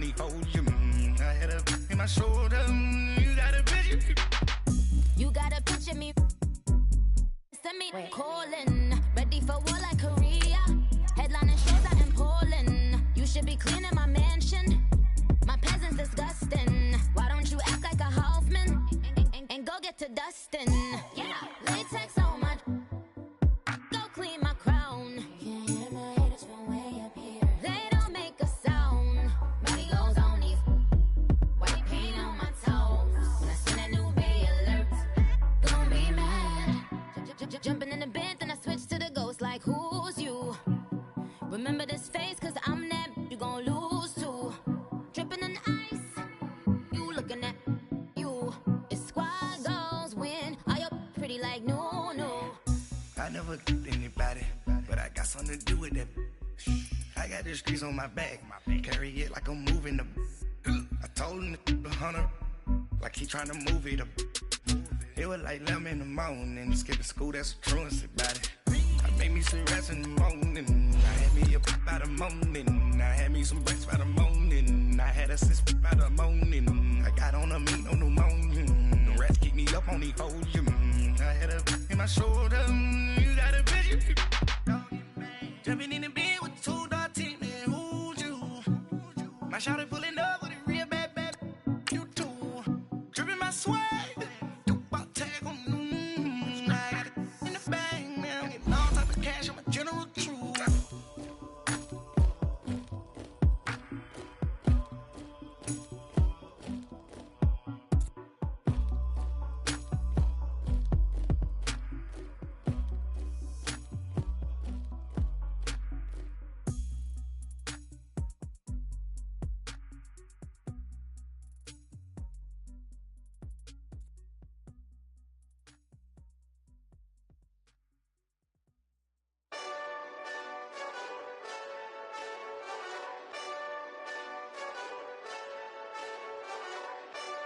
these hoes. I had a in my shoulder. You got a picture. You got a picture me. Send me calling. Ready for war like Korea. Headlining shows out in Poland. You should be cleaning my mansion. My presence disgusting. Why don't you act like a Hoffman and go get to dustin'? Yeah, latex on my. Go clean my crown. Can't hear my haters from way up here. They don't make a sound. Body goes on these. White paint on my toes. When I send a new bay alert, gon' be mad. Jumping in the bed, then I switch to the ghost like who's you? Remember this face, cause I'm that you gon' lose too. Dripping in ice, you looking at you. It's squad goals win. Are you pretty like no? I never killed anybody, but I got something to do with that. I got the streets on my back, carry it like I'm moving the. I told him the hunter, like he trying to move it up. It was like 11 in the morning, skipping school, that's a truancy about it. I made me some rest in the morning, I had me a by the morning, I had me some breaks by the morning, I had a sis by the morning, I got on a meat, no pneumonia, the rats keep me up on these hoes, I had a in my shoulder, you got a picture. Jumping in the bed with 2 dark teeth, man, who's you? My shawty pulling up with a real bad, you too. Dripping my swag.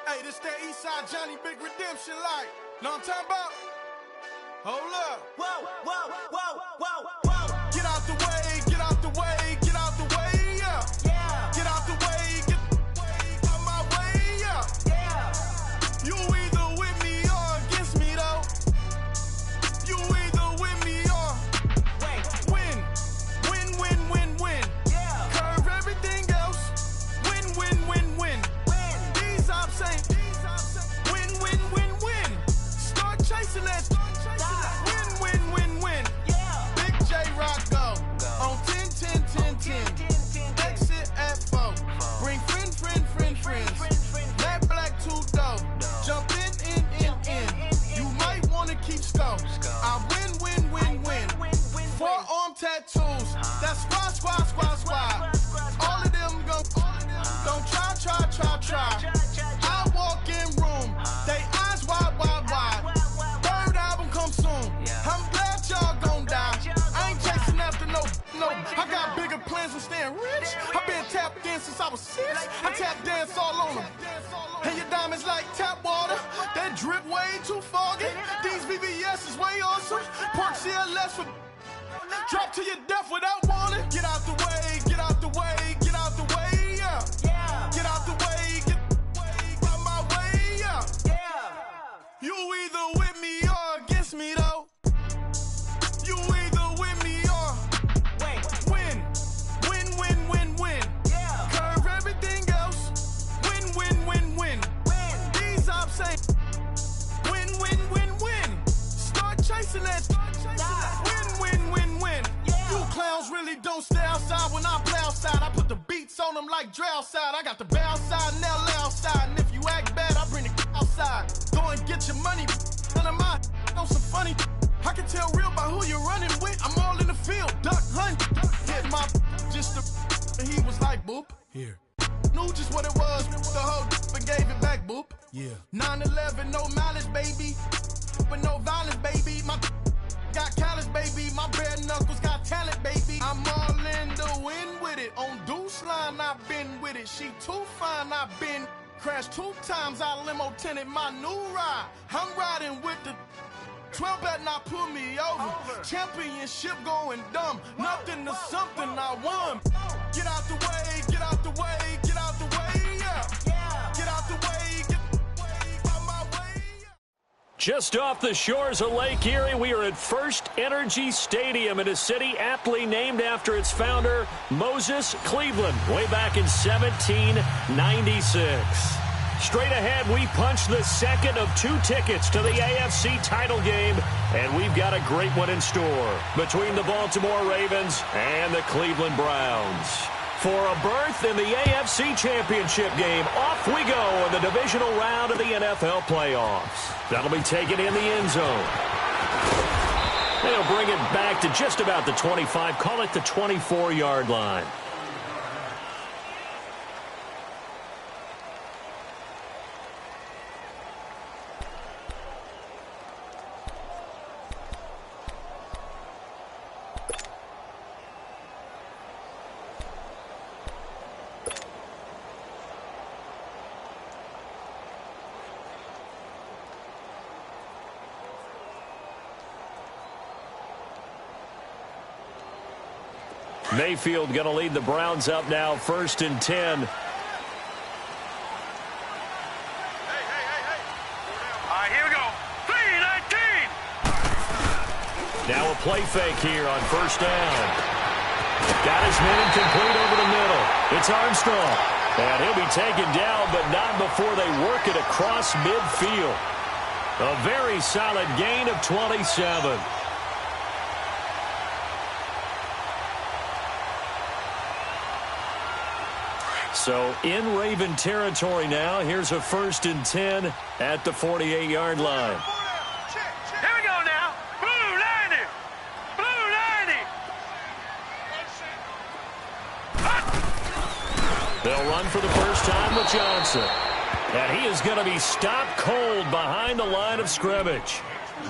Hey, this that Eastside Johnny Big Redemption like. Know what I'm talking about? Hold up. Whoa, whoa, whoa, whoa, whoa. Get out the way, get out the way, get out the way, yeah. Yeah. Get out the way, get out my way, yeah. Yeah. You either with me or against me, though. You either with me or win. Win. Yeah. Curve everything else. Win. These ops ain't. Win. Start chasing that. Win. Yeah. Big J Rock go. On 10. Exit at 4. Bring friends. That black 2 dope. Jump in. You might wanna keep score. I win. 4-arm tattoos. That's squad. All of them go. Don't try. I walk in room. They eyes wide. Third album come soon. I'm glad y'all gon' die. I ain't chasing after no. I got bigger plans than staying rich. I been tapped in since I was 6. I tap dance all on them. And your diamonds like tap water. That drip way too foggy. These VVS is way awesome. Park CLS for. Drop to your death without warning. Get out the way, yeah. Yeah. Get out the way, get out my way, yeah. Yeah. You either with me or against me, though. You either with me or win. Yeah. Curve everything else. Win. These ops ain't. Win. Start chasing that. Win. Yeah. You clowns really don't stay outside when I play outside. I put the beats on them like drow side. I got the bow side and they'll lay outside. And if you act bad, I bring the outside. Go and get your money. None of my on some funny. I can tell real by who you're running with. I'm all in the field. Duck hunt. Hit my just the. And he was like, boop. Here. Knew just what it was. The whole and gave it back, boop. Yeah. 9/11, no mileage, baby. But no violence, baby. My got callous, baby. My bare knuckles got talent, baby. I'm all in the wind with it. On Deuce Line, I've been with it. She too fine, I've been. Crashed 2 times, I limo tinted my new ride. I'm riding with the 12 better not pull me over. Championship going dumb. Nothing to something I won. Get out the way, get out the way, get out the way. Just off the shores of Lake Erie, we are at First Energy Stadium in a city aptly named after its founder, Moses Cleveland, way back in 1796. Straight ahead, we punch the second of 2 tickets to the AFC title game, and we've got a great one in store between the Baltimore Ravens and the Cleveland Browns. For a berth in the AFC Championship game, off we go in the divisional round of the NFL playoffs. That'll be taken in the end zone. They'll bring it back to just about the 25, call it the 24-yard line. Mayfield going to lead the Browns up now, 1st and 10. Hey. All right, here we go. 3-19. Now a play fake here on 1st down. Got his man incomplete over the middle. It's Armstrong. And he'll be taken down, but not before they work it across midfield. A very solid gain of 27. So in Raven territory now. Here's a 1st and 10 at the 48-yard line. Here we go now. Blue 90. Blue 90. They'll run for the first time with Johnson. And he is going to be stopped cold behind the line of scrimmage.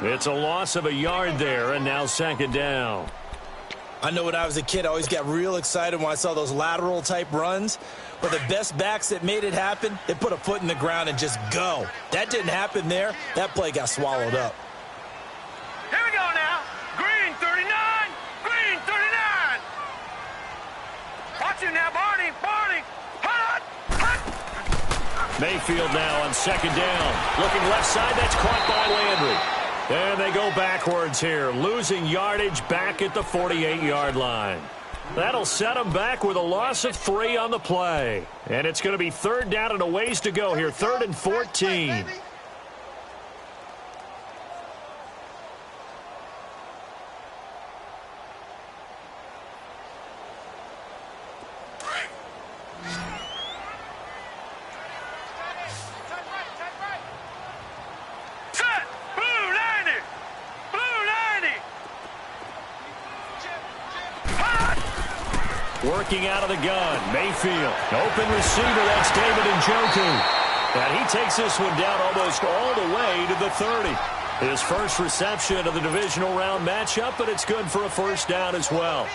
It's a loss of a yard there, and now 2nd down. I know when I was a kid, I always got real excited when I saw those lateral-type runs. But the best backs that made it happen, they put a foot in the ground and just go. That didn't happen there. That play got swallowed up. Here we go now. Green 39. Green 39. Watch him now, Barney. Barney. Hut. Mayfield now on 2nd down. Looking left side. That's caught by Landry. And they go backwards here, losing yardage back at the 48-yard line. That'll set them back with a loss of 3 on the play. And it's going to be 3rd down and a ways to go here, 3rd and 14. Working out of the gun, Mayfield. Open receiver, that's David Njoku. And he takes this one down almost all the way to the 30. His first reception of the divisional round matchup, but it's good for a 1st down as well.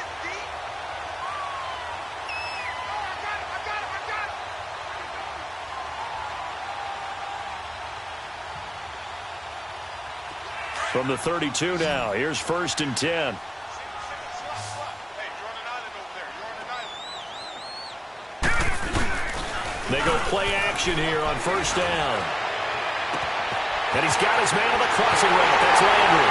From the 32 now, here's 1st and 10. They go play action here on 1st down. And he's got his man on the crossing route. That's Landry.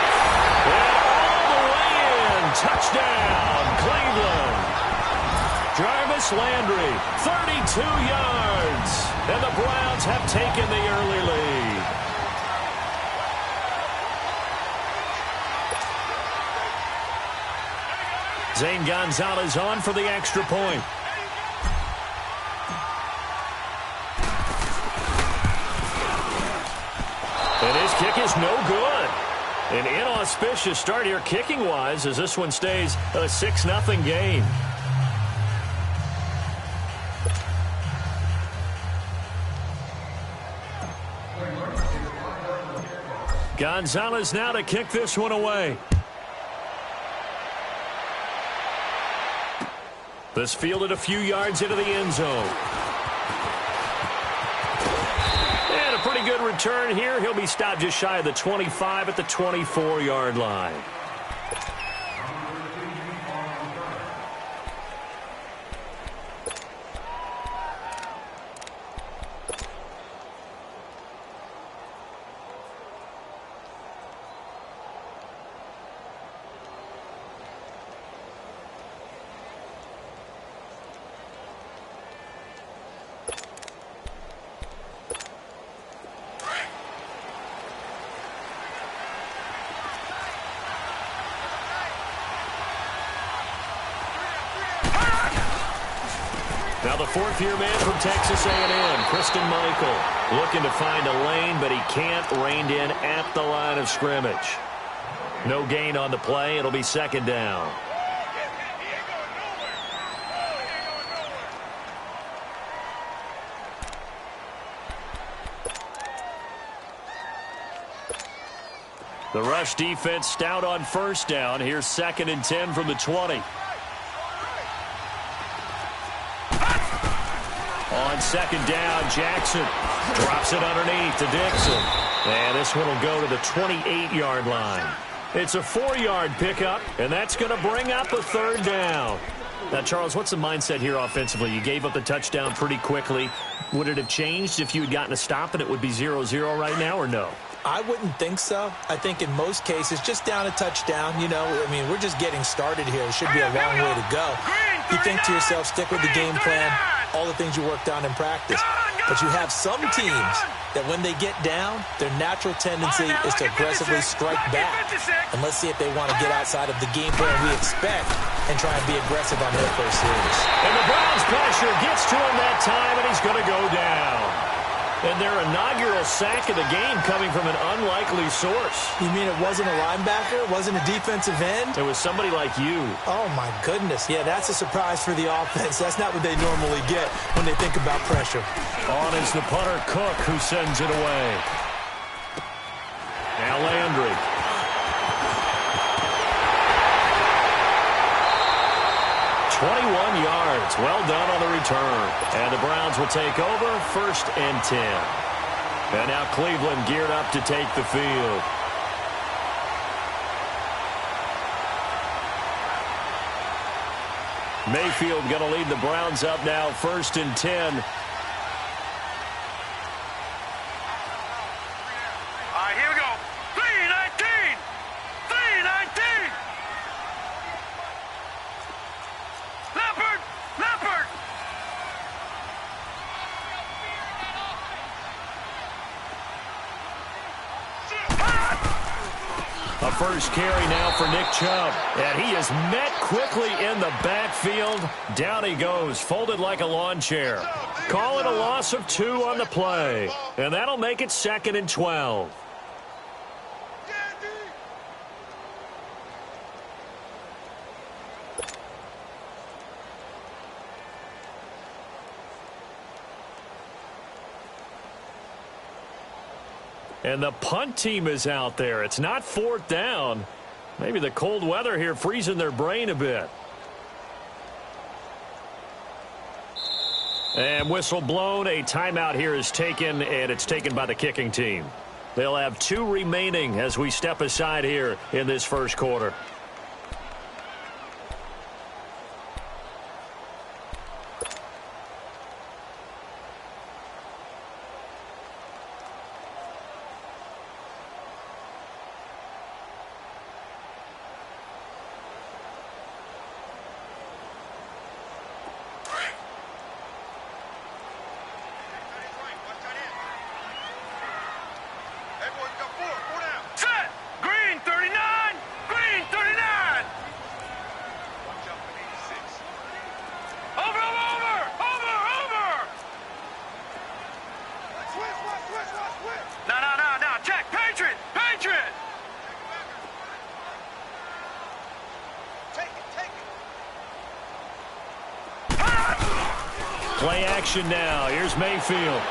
And all the way in. Touchdown, Cleveland. Jarvis Landry, 32 yards. And the Browns have taken the early lead. Zane Gonzalez on for the extra point. And his kick is no good. An inauspicious start here kicking-wise as this one stays a 6-0 game. Gonzalez now to kick this one away. This fielded a few yards into the end zone. And a pretty good return here. He'll be stopped just shy of the 25 at the 24-yard line. Now the fourth-year man from Texas A&M, Christian Michael, looking to find a lane, but he can't, reined in at the line of scrimmage. No gain on the play. It'll be second down. The rush defense stout on first down. Here's 2nd and 10 from the 20. On second down, Jackson drops it underneath to Dixon. And this one will go to the 28-yard line. It's a 4-yard pickup, and that's going to bring up a 3rd down. Now, Charles, what's the mindset here offensively? You gave up the touchdown pretty quickly. Would it have changed if you had gotten a stop and it would be 0-0 right now, or no? I wouldn't think so. I think in most cases, just down a touchdown, you know, I mean, we're just getting started here. It should be a long way to go. You think to yourself, stick with the game plan, all the things you worked on in practice. But you have some teams that when they get down, their natural tendency is to aggressively strike back. And let's see if they want to get outside of the game plan we expect and try and be aggressive on their first series. And the Browns pressure gets to him that time, and he's going to go down. And their inaugural sack of the game coming from an unlikely source. You mean it wasn't a linebacker? It wasn't a defensive end? It was somebody like you. Oh, my goodness. Yeah, that's a surprise for the offense. That's not what they normally get when they think about pressure. On is the punter, Cook, who sends it away. Now Landry. yards. Well done on the return. And the Browns will take over 1st and 10. And now Cleveland geared up to take the field. Mayfield going to lead the Browns up now 1st and 10. First carry now for Nick Chubb. And he is met quickly in the backfield. Down he goes, folded like a lawn chair. Call it a loss of 2 on the play. And that'll make it 2nd and 12. And the punt team is out there. It's not 4th down. Maybe the cold weather here freezing their brain a bit. And whistle blown. A timeout here is taken, and it's taken by the kicking team. They'll have 2 remaining as we step aside here in this first quarter. Play action now. Here's Mayfield.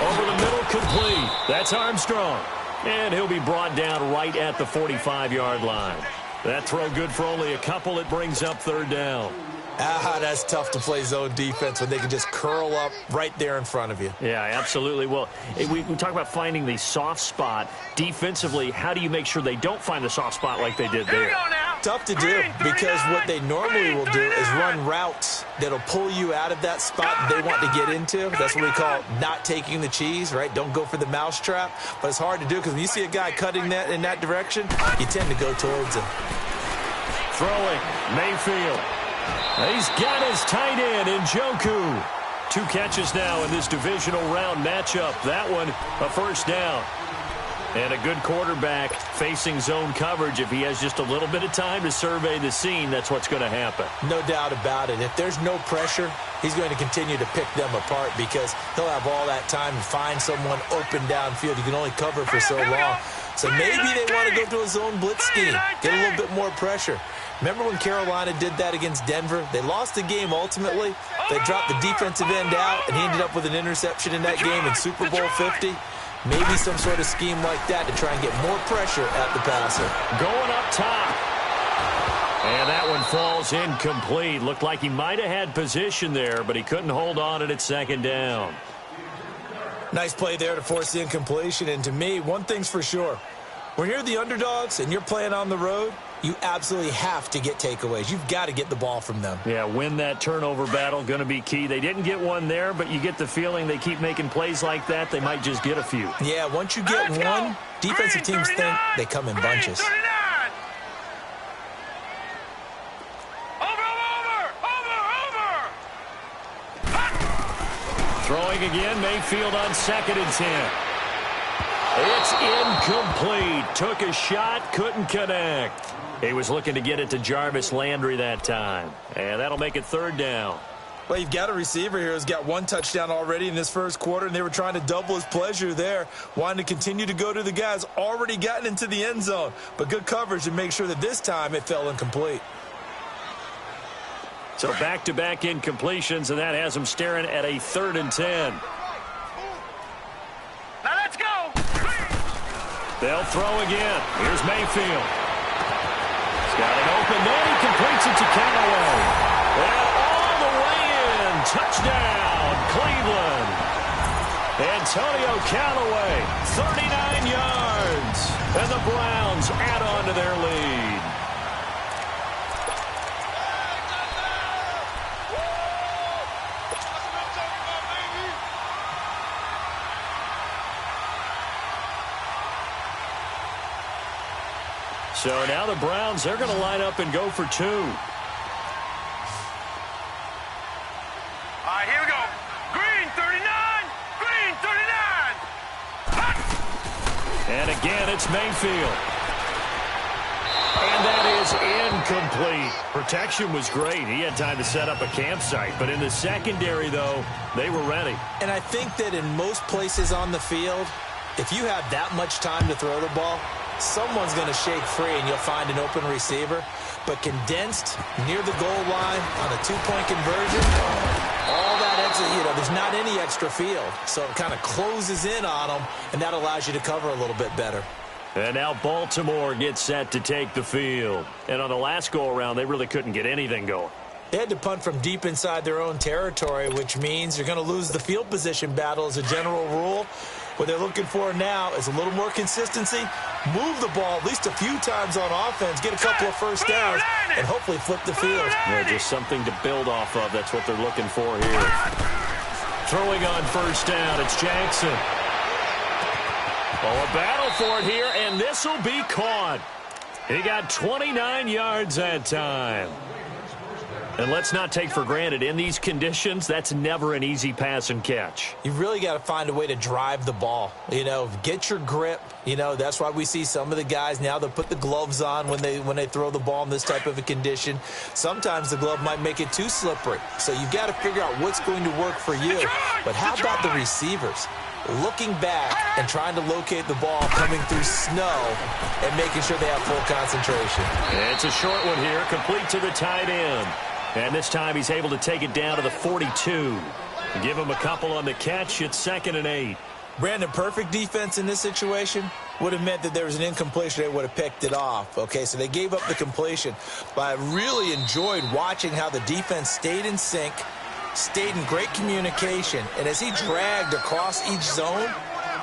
Over the middle, complete. That's Armstrong. And he'll be brought down right at the 45-yard line. That throw good for only a couple. It brings up 3rd down. That's tough to play zone defense when they can just curl up right there in front of you. Yeah, absolutely. Well, we talk about finding the soft spot. Defensively, how do you make sure they don't find the soft spot like they did there? Tough to do because what they normally will do is run routes that'll pull you out of that spot they want to get into. That's what we call not taking the cheese, right? Don't go for the mousetrap. But it's hard to do because when you see a guy cutting that in that direction, you tend to go towards him. Throwing, Mayfield. He's got his tight end in Njoku. 2 catches now in this divisional round matchup. That one, a 1st down. And a good quarterback facing zone coverage, if he has just a little bit of time to survey the scene, that's what's going to happen. No doubt about it. If there's no pressure, he's going to continue to pick them apart because he'll have all that time to find someone open downfield. You can only cover for so long. So maybe they want to go to a zone blitz scheme, get a little bit more pressure. Remember when Carolina did that against Denver? They lost the game ultimately. They dropped the defensive end out, and he ended up with an interception in that game in Super Bowl 50. Maybe some sort of scheme like that to try and get more pressure at the passer. Going up top. And that one falls incomplete. Looked like he might have had position there, but he couldn't hold on at second down. Nice play there to force the incompletion. And to me, one thing's for sure. When you're the underdogs and you're playing on the road, you absolutely have to get takeaways. You've got to get the ball from them. Yeah, win that turnover battle, going to be key. They didn't get one there, but you get the feeling they keep making plays like that, they might just get a few. Yeah, once you get one, defensive teams think they come in bunches. Throwing again, Mayfield on 2nd and 10. It's incomplete. Took a shot, couldn't connect. He was looking to get it to Jarvis Landry that time. And that'll make it 3rd down. Well, you've got a receiver here who's got 1 touchdown already in this first quarter, and they were trying to double his pleasure there, wanting to continue to go to the guys already gotten into the end zone. But good coverage to make sure that this time it fell incomplete. So back-to-back incompletions, and that has him staring at a 3rd and 10. Now let's go. They'll throw again. Here's Mayfield. He's got an open man. He completes it to Callaway. And all the way in. Touchdown, Cleveland. Antonio Callaway, 39 yards. And the Browns add on to their lead. So now the Browns, they're going to line up and go for 2. All right, here we go. Green 39. Green 39. Hot. And again, it's Mayfield. And that is incomplete. Protection was great. He had time to set up a campsite. But in the secondary, though, they were ready. And I think that in most places on the field, if you have that much time to throw the ball, someone's going to shake free and you'll find an open receiver. But condensed near the goal line on a 2-point conversion, all that extra, there's not any extra field. So it kind of closes in on them, and that allows you to cover a little bit better. And now Baltimore gets set to take the field. And on the last go-around, they really couldn't get anything going. They had to punt from deep inside their own territory, which means you're going to lose the field position battle as a general rule. What they're looking for now is a little more consistency, move the ball at least a few times on offense, get a couple of first downs, and hopefully flip the field. Yeah, just something to build off of. That's what they're looking for here. Throwing on first down, it's Jackson. Oh, a battle for it here, and this will be caught. He got 29 yards that time. And let's not take for granted, in these conditions, that's never an easy pass and catch. You really got to find a way to drive the ball. Get your grip. That's why we see some of the guys now that put the gloves on when they throw the ball in this type of a condition. Sometimes the glove might make it too slippery. So you've got to figure out what's going to work for you. But how about the receivers? Looking back and trying to locate the ball coming through snow and making sure they have full concentration. It's a short one here, complete to the tight end. And this time he's able to take it down to the 42. Give him a couple on the catch. It's 2nd and 8. Brandon, perfect defense in this situation would have meant that there was an incompletion. They would have picked it off. Okay, so they gave up the completion. But I really enjoyed watching how the defense stayed in sync, stayed in great communication. And as he dragged across each zone,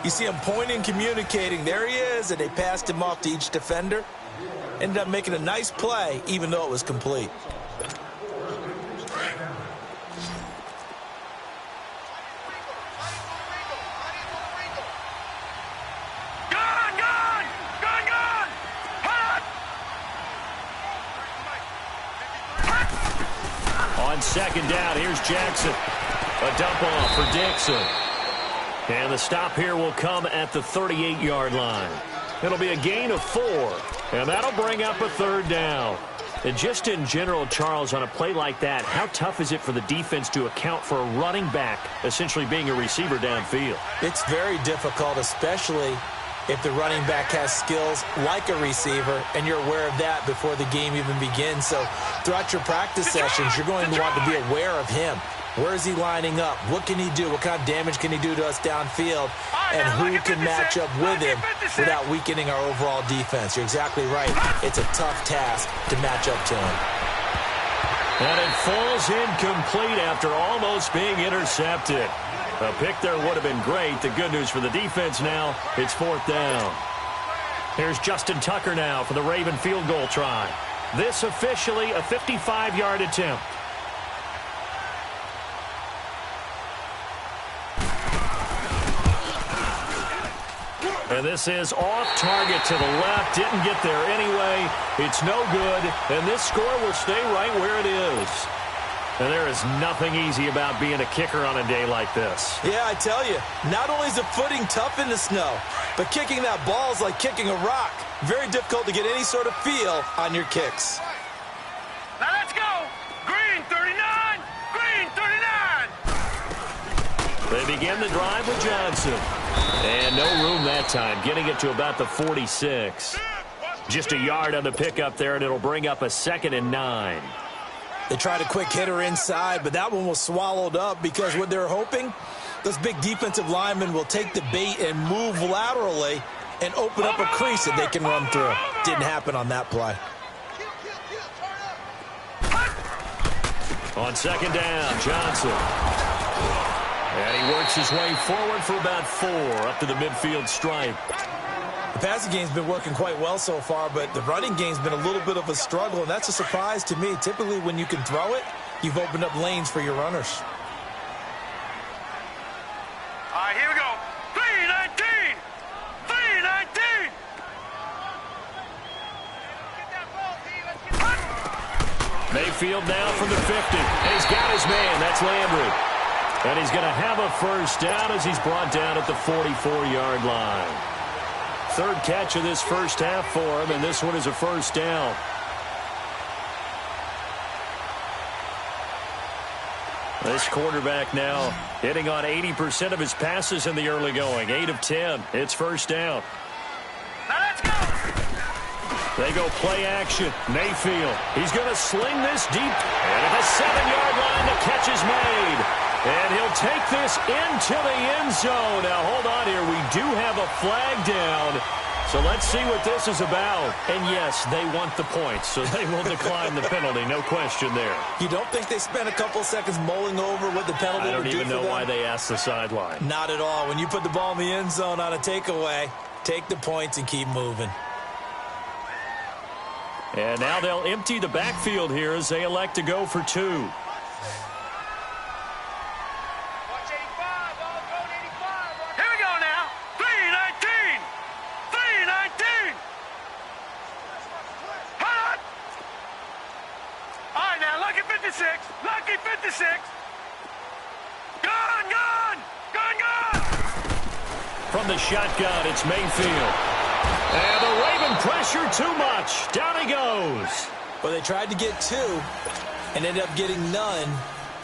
you see him pointing, communicating. There he is, and they passed him off to each defender. Ended up making a nice play, even though it was complete. On 2nd down, here's Jackson. A dump off for Dixon. And the stop here will come at the 38-yard line. It'll be a gain of 4, and that'll bring up a third down. And just in general, Charles, on a play like that, how tough is it for the defense to account for a running back essentially being a receiver downfield? It's very difficult, especially if the running back has skills like a receiver, and you're aware of that before the game even begins. So throughout your practice sessions, you're going to want to be aware of him. Where is he lining up? What can he do? What kind of damage can he do to us downfield? And who can match up with him without weakening our overall defense? You're exactly right. It's a tough task to match up to him. And it falls incomplete after almost being intercepted. A pick there would have been great. The good news for the defense now, it's 4th down. Here's Justin Tucker now for the Raven field goal try. This officially a 55-yard attempt. And this is off target to the left. Didn't get there anyway. It's no good. And this score will stay right where it is. And there is nothing easy about being a kicker on a day like this. Yeah, I tell you, not only is the footing tough in the snow, but kicking that ball is like kicking a rock. Very difficult to get any sort of feel on your kicks. Now let's go. Green 39. Green 39. They begin the drive with Johnson. And no room that time, getting it to about the 46. Just a yard on the pickup there, and it'll bring up a 2nd and 9. They tried a quick hitter inside, but that one was swallowed up because what they're hoping, those big defensive linemen will take the bait and move laterally and open up a crease that they can run through. Didn't happen on that play. On 2nd down, Johnson. And he works his way forward for about 4 up to the midfield stripe. The passing game's been working quite well so far, but the running game's been a little bit of a struggle, and that's a surprise to me. Typically, when you can throw it, you've opened up lanes for your runners. All right, here we go. 319. 319. Mayfield now from the 50. And he's got his man. That's Landry. And he's going to have a first down as he's brought down at the 44-yard line. 3rd catch of this first half for him, and this one is a first down. This quarterback now hitting on 80% of his passes in the early going. 8 of 10. It's first down. Now let's go. They go play action. Mayfield. He's going to sling this deep. And at the 7-yard line, the catch is made. And he'll take this into the end zone. Now, hold on here. We do have a flag down. So let's see what this is about. And, yes, they want the points, so they will decline the penalty. No question there. You don't think they spent a couple seconds mulling over what the penalty would do for them? I don't even know why they asked the sideline. Not at all. When you put the ball in the end zone on a takeaway, take the points and keep moving. And now they'll empty the backfield here as they elect to go for 2. Lucky 56. Gone. From the shotgun, it's Mayfield. And the Raven pressure too much. Down he goes. Well, they tried to get 2 and ended up getting none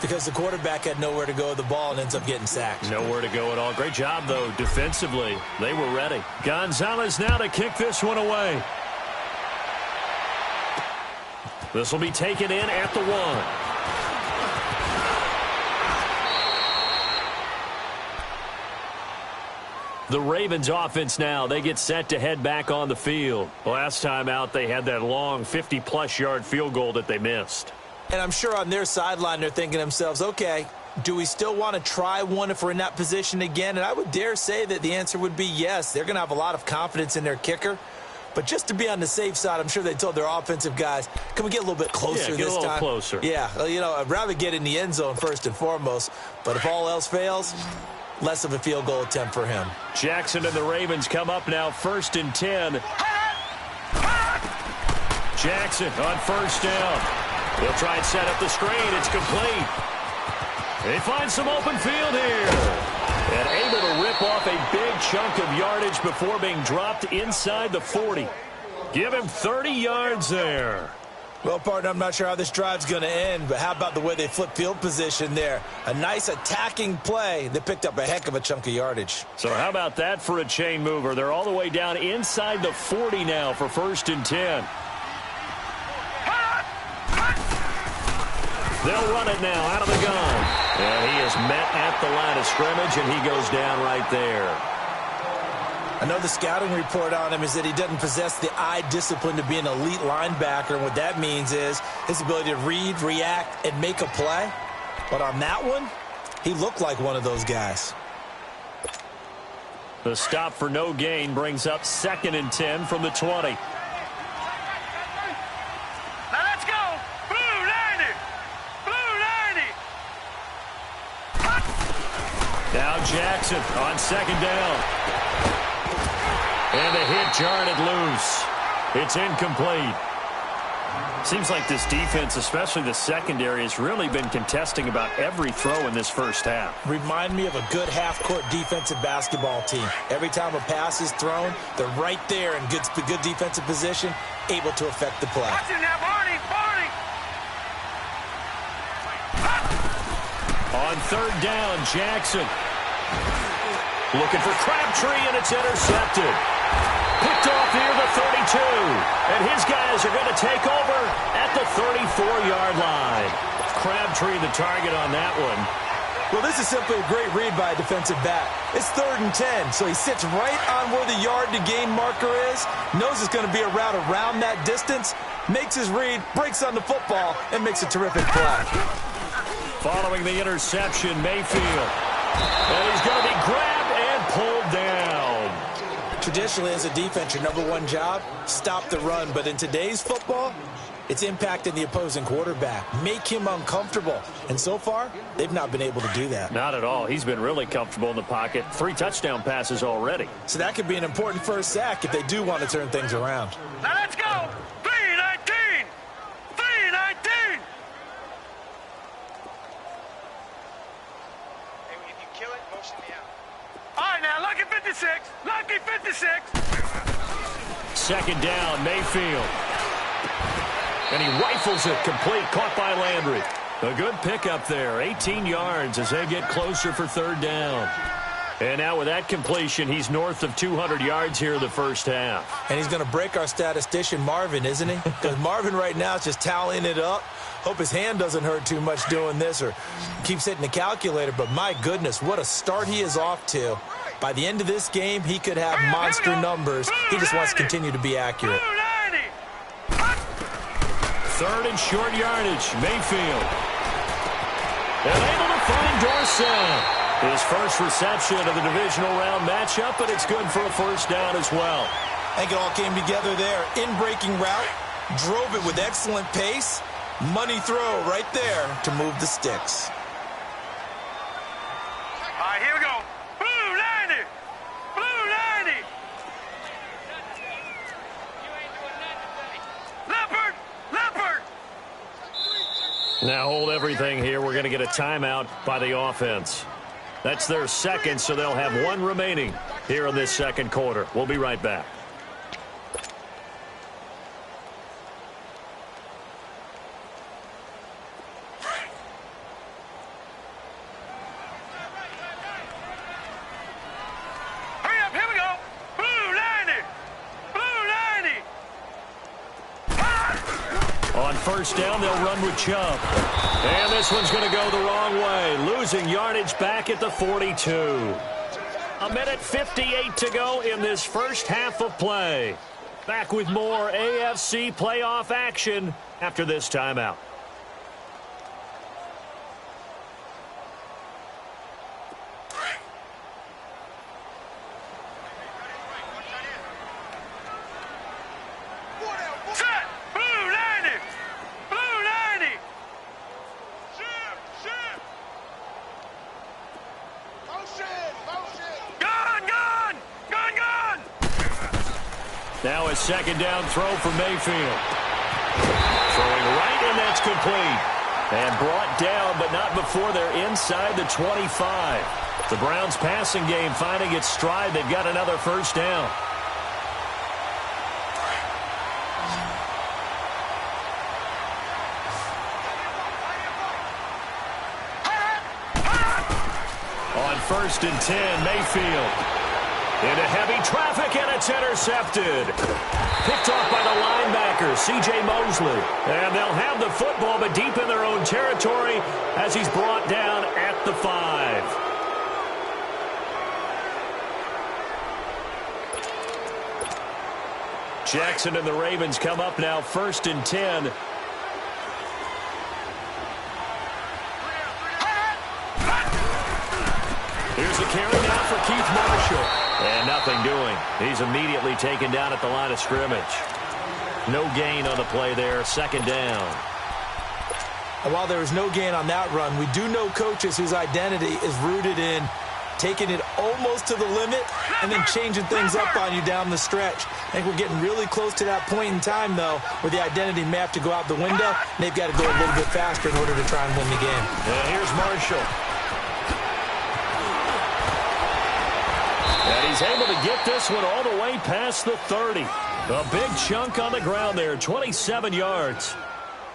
because the quarterback had nowhere to go with the ball and ends up getting sacked. Nowhere to go at all. Great job, though, defensively. They were ready. Gonzalez now to kick this one away. This will be taken in at the 1. The Ravens offense now, they get set to head back on the field. Last time out, they had that long 50-plus yard field goal that they missed. And I'm sure on their sideline, they're thinking to themselves, okay, do we still want to try one if we're in that position again? And I would dare say that the answer would be yes. They're going to have a lot of confidence in their kicker. But just to be on the safe side, I'm sure they told their offensive guys, can we get a little bit closer this time? Get a little closer. Yeah, you know, I'd rather get in the end zone first and foremost. But if all else fails, less of a field goal attempt for him. Jackson and the Ravens come up now 1st and 10. Jackson on first down. He'll try and set up the screen. It's complete. They find some open field here. And able to rip off a big chunk of yardage before being dropped inside the 40. Give him 30 yards there. Well, partner, I'm not sure how this drive's going to end, but how about the way they flip field position there? A nice attacking play. They picked up a heck of a chunk of yardage. So how about that for a chain mover? They're all the way down inside the 40 now for 1st and 10. They'll run it now out of the gun. And he is met at the line of scrimmage, and he goes down right there. I know the scouting report on him is that he doesn't possess the eye discipline to be an elite linebacker. And what that means is his ability to read, react, and make a play. But on that one, he looked like one of those guys. The stop for no gain brings up 2nd and 10 from the 20. Now let's go. Blue 90. Blue 90. Now Jackson on 2nd down. And the hit jarred it loose. It's incomplete. Seems like this defense, especially the secondary, has really been contesting about every throw in this first half. Remind me of a good half-court defensive basketball team. Every time a pass is thrown, they're right there in good defensive position, able to affect the play. Watch it now, Barney. Barney. On 3rd down, Jackson. Looking for Crabtree, and it's intercepted. Picked off near the 32. And his guys are going to take over at the 34-yard line. Crabtree the target on that one. Well, this is simply a great read by a defensive back. It's 3rd and 10, so he sits right on where the yard-to-gain marker is, knows it's going to be a route around that distance, makes his read, breaks on the football, and makes a terrific play. Following the interception, Mayfield. And he's going to be grabbed and pulled down. Traditionally, as a defense, your #1 job, stop the run. But in today's football, it's impacting the opposing quarterback. Make him uncomfortable. And so far, they've not been able to do that. Not at all. He's been really comfortable in the pocket. 3 touchdown passes already. So that could be an important first sack if they do want to turn things around. Now let's go. 3-19. 3-19. If you kill it, motion me out. All right, now, lucky 56. Lucky 56. 2nd down, Mayfield. And he rifles it complete, caught by Landry. A good pickup there, 18 yards as they get closer for 3rd down. And now with that completion, he's north of 200 yards here in the first half. And he's going to break our statistician, Marvin, isn't he? Because Marvin right now is just tallying it up. Hope his hand doesn't hurt too much doing this or keeps hitting the calculator. But my goodness, what a start he is off to. By the end of this game, he could have monster numbers. He just wants to continue to be accurate. 3rd and short yardage, Mayfield. And able to find Dorsett. His first reception of the divisional round matchup, but it's good for a 1st down as well. I think it all came together there. In-breaking route, drove it with excellent pace. Money throw right there to move the sticks. All right, here we go. Blue 90. Blue 90. Leopard. Leopard. Now hold everything here. We're going to get a timeout by the offense. That's their 2nd, so they'll have 1 remaining here in this 2nd quarter. We'll be right back. Hurry up, here we go. Blue 90. Blue 90. On 1st down, they'll run with Chubb. And this one's going to go the wrong way. Losing yardage back at the 42. 1:58 to go in this first half of play. Back with more AFC playoff action after this timeout. Set. Blue 90. Blue 90. Gone, gone. Gone, gone. Now a 2nd down throw for Mayfield. Throwing right, and that's complete. And brought down, but not before they're inside the 25. The Browns passing game finding its stride. They've got another first down. On 1st and 10, Mayfield. Into heavy traffic, and it's intercepted. Picked off by the linebacker, C.J. Mosley. And they'll have the football, but deep in their own territory as he's brought down at the 5. Jackson and the Ravens come up now, 1st and 10. Here's a carry now for Keith Marshall. And nothing doing. He's immediately taken down at the line of scrimmage. No gain on the play there. 2nd down. And while there was no gain on that run, we do know coaches whose identity is rooted in taking it almost to the limit and then changing things up on you down the stretch. I think we're getting really close to that point in time, though, where the identity may have to go out the window, and they've got to go a little bit faster in order to try and win the game. And here's Marshall. And he's able to get this one all the way past the 30. A big chunk on the ground there, 27 yards.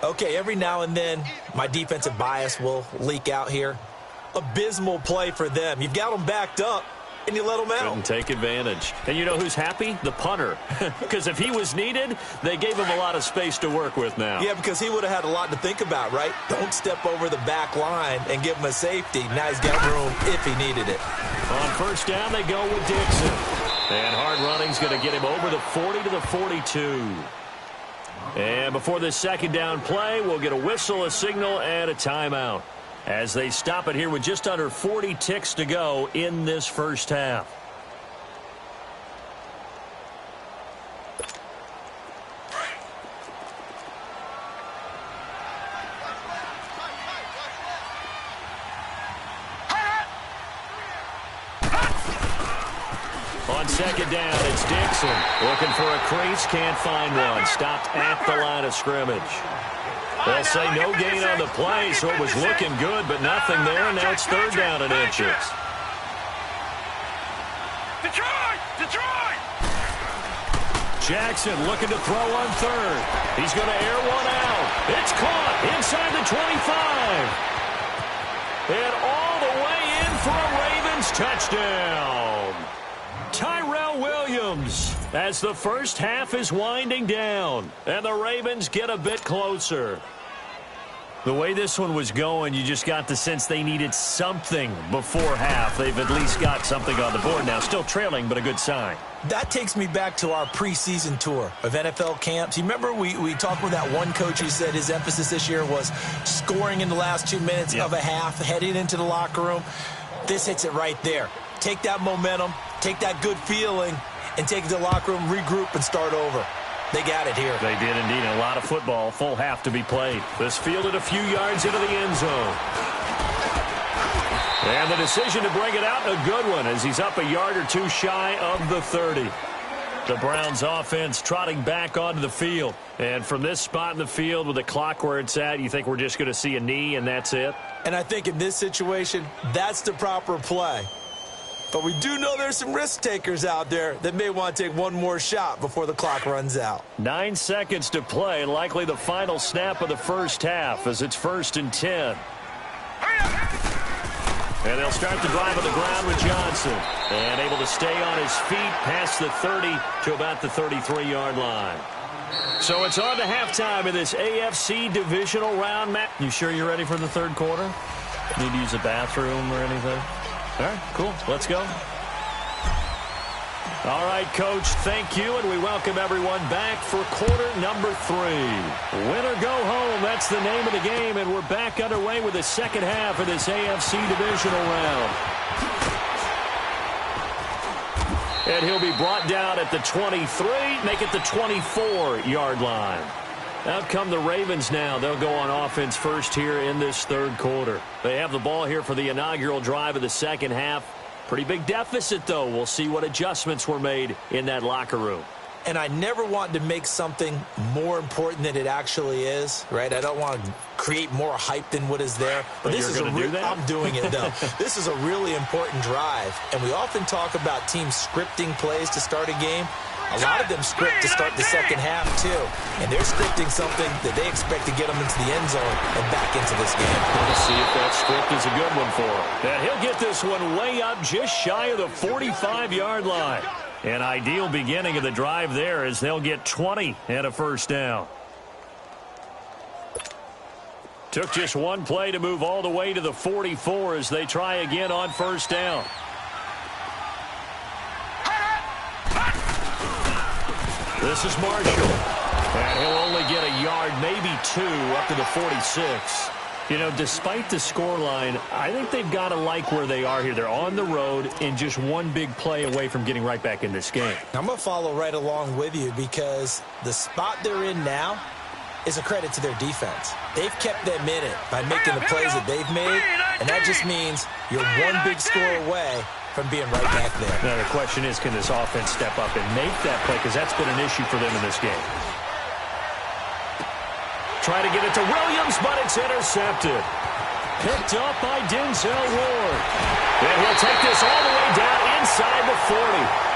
Okay, every now and then, my defensive bias will leak out here. Abysmal play for them. You've got them backed up, and you let them out. Couldn't take advantage. And you know who's happy? The punter. Because if he was needed, they gave him a lot of space to work with now. Yeah, because he would have had a lot to think about, right? Don't step over the back line and give him a safety. Now he's got room if he needed it. On 1st down, they go with Dixon. And hard running's going to get him over the 40 to the 42. And before this 2nd down play, we'll get a whistle, a signal, and a timeout as they stop it here with just under 40 ticks to go in this first half. On 2nd down, it's Dixon. Looking for a crease, can't find one. Stopped at the line of scrimmage. They'll say no gain on the play, so it was looking good, but nothing there, and now it's 3rd down and inches. Detroit! Jackson looking to throw on 3rd. He's going to air one out. It's caught inside the 25. And all the way in for a Ravens touchdown. Tyrell Williams as the first half is winding down, and the Ravens get a bit closer. The way this one was going, you just got the sense they needed something before half. They've at least got something on the board now. Still trailing, but a good sign. That takes me back to our preseason tour of NFL camps. You remember we talked with that one coach who said his emphasis this year was scoring in the last 2 minutes of a half, heading into the locker room. This hits it right there. Take that momentum, take that good feeling, and take it to the locker room, regroup, and start over. They got it here. They did indeed. A lot of football, full half to be played. This fielded a few yards into the end zone. And the decision to bring it out, a good one, as he's up a yard or two shy of the 30. The Browns offense trotting back onto the field. And from this spot in the field with the clock where it's at, you think we're just going to see a knee and that's it? And I think in this situation, that's the proper play. But we do know there's some risk takers out there that may want to take one more shot before the clock runs out. 9 seconds to play, likely the final snap of the first half as it's 1st and 10. And they'll start the drive on the ground with Johnson. And able to stay on his feet past the 30 to about the 33-yard line. So it's on to halftime in this AFC divisional round. Matt, you sure you're ready for the 3rd quarter? Need to use a bathroom or anything? All right, cool. Let's go. All right, Coach, thank you, and we welcome everyone back for quarter number 3. Win or go home, that's the name of the game, and we're back underway with the second half of this AFC divisional round. And he'll be brought down at the 23, make it the 24-yard line. Out come the Ravens now. They'll go on offense first here in this 3rd quarter. They have the ball here for the inaugural drive of the second half. Pretty big deficit, though. We'll see what adjustments were made in that locker room. and I never want to make something more important than it actually is, right? I don't want to create more hype than what is there. But this is I'm doing it, though. This is a really important drive, and we often talk about teams scripting plays to start a game. A lot of them script to start the second half, too. And they're scripting something that they expect to get them into the end zone and back into this game. Let's see if that script is a good one for him. And he'll get this one way up just shy of the 45-yard line. An ideal beginning of the drive there as they'll get 20 and a first down. Took just one play to move all the way to the 44 as they try again on first down. This is Marshall. And he'll only get a yard, maybe two, up to the 46. You know, despite the scoreline, I think they've got to like where they are here. They're on the road and just one big play away from getting right back in this game. I'm going to follow right along with you because the spot they're in now is a credit to their defense. They've kept them in it by making the plays that they've made, and that just means you're one big score away from being right back there. Now, the question is, can this offense step up and make that play? Because that's been an issue for them in this game. Try to get it to Williams, but it's intercepted. Picked up by Denzel Ward. And he'll take this all the way down inside the 40.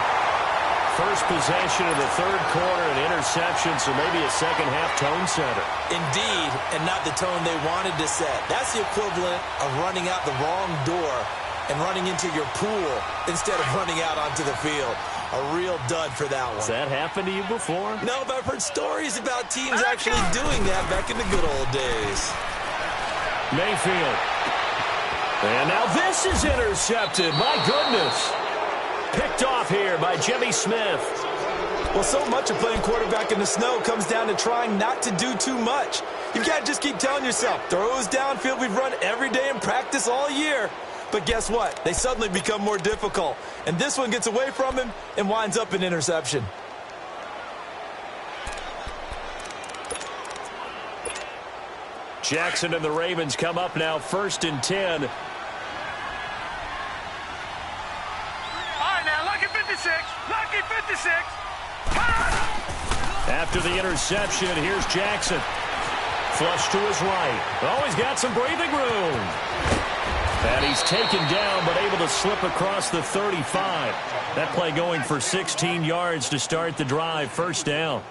First possession of the third quarter, an interception, so maybe a second-half tone setter. Indeed, and not the tone they wanted to set. That's the equivalent of running out the wrong door and running into your pool instead of running out onto the field. A real dud for that one. Has that happened to you before? No, but I've heard stories about teams actually doing that back in the good old days. Mayfield. And now this is intercepted. My goodness. Picked off here by Jimmy Smith. Well, so much of playing quarterback in the snow comes down to trying not to do too much. You've got to just keep telling yourself, throws downfield we've run every day in practice all year. But guess what? They suddenly become more difficult. And this one gets away from him and winds up an interception. Jackson and the Ravens come up now 1st and 10. All right, now, lucky 56. Lucky 56. After the interception, here's Jackson. Flush to his right. Oh, he's got some breathing room. And he's taken down, but able to slip across the 35. That play going for 16 yards to start the drive. First down.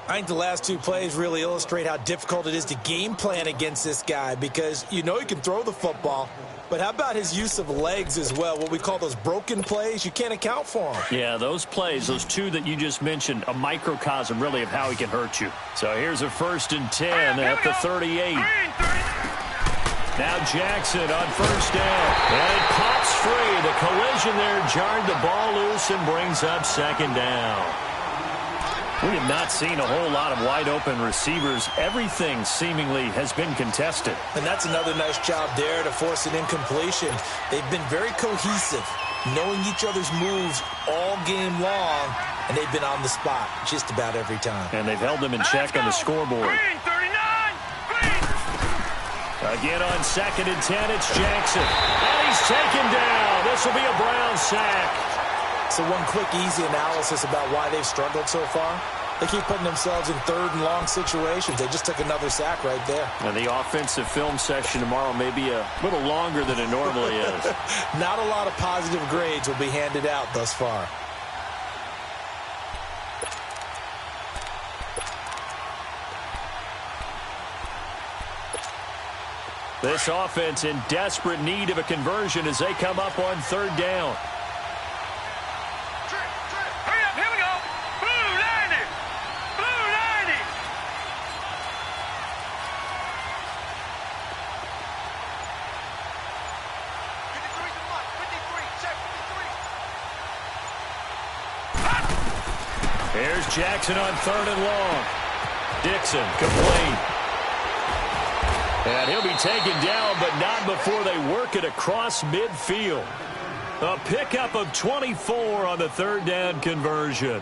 I think the last two plays really illustrate how difficult it is to game plan against this guy because you know he can throw the football, but how about his use of legs as well? What we call those broken plays, you can't account for them. Yeah, those plays, those two that you just mentioned, a microcosm really of how he can hurt you. So here's a 1st and 10 at the 38. Now Jackson on first down. And it pops free. The collision there jarred the ball loose and brings up second down. We have not seen a whole lot of wide-open receivers. Everything seemingly has been contested. And that's another nice job there to force an incompletion. They've been very cohesive, knowing each other's moves all game long, and they've been on the spot just about every time. And they've held them in check on the scoreboard. Again on 2nd and 10, it's Jackson. And he's taken down. This will be a Brown sack. So one quick, easy analysis about why they've struggled so far. They keep putting themselves in 3rd and long situations. They just took another sack right there. And the offensive film session tomorrow may be a little longer than it normally is. Not a lot of positive grades will be handed out thus far. This offense in desperate need of a conversion as they come up on 3rd down. Hurry up, here we go. Blue 90. Blue 90. Here's Jackson on 3rd and long. Dixon complete. And he'll be taken down, but not before they work it across midfield. A pickup of 24 on the 3rd down conversion.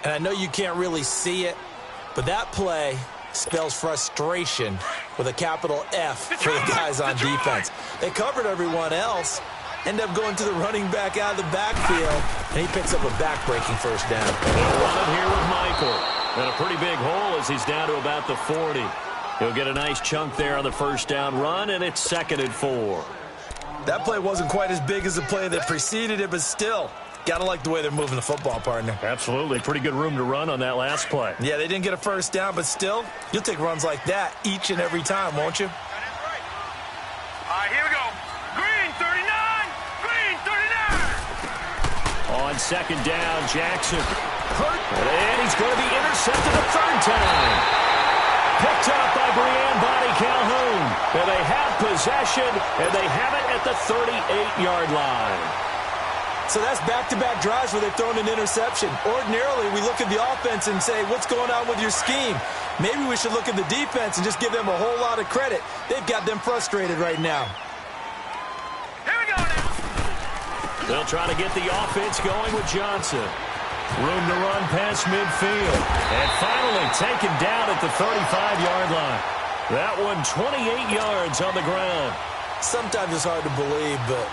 And I know you can't really see it, but that play spells frustration with a capital F for the guys on defense. They covered everyone else, end up going to the running back out of the backfield, and he picks up a back-breaking first down. They'll run it here with Michael. And a pretty big hole as he's down to about the 40. He'll get a nice chunk there on the first down run, and it's 2nd and 4. That play wasn't quite as big as the play that preceded it, but still, gotta like the way they're moving the football, partner. Absolutely. Pretty good room to run on that last play. Yeah, they didn't get a first down, but still, you'll take runs like that each and every time, won't you? All right, here we go. Green 39. Green 39. On 2nd down, Jackson. And he's going to be intercepted a 3rd time. Picked up by Brianne Body Calhoun. And they have possession, and they have it at the 38-yard line. So that's back-to-back drives where they've thrown an interception. Ordinarily, we look at the offense and say, what's going on with your scheme? Maybe we should look at the defense and just give them a whole lot of credit. They've got them frustrated right now. Here we go now. They'll try to get the offense going with Johnson. Room to run past midfield. And finally taken down at the 35-yard line. That one 28 yards on the ground. Sometimes it's hard to believe, but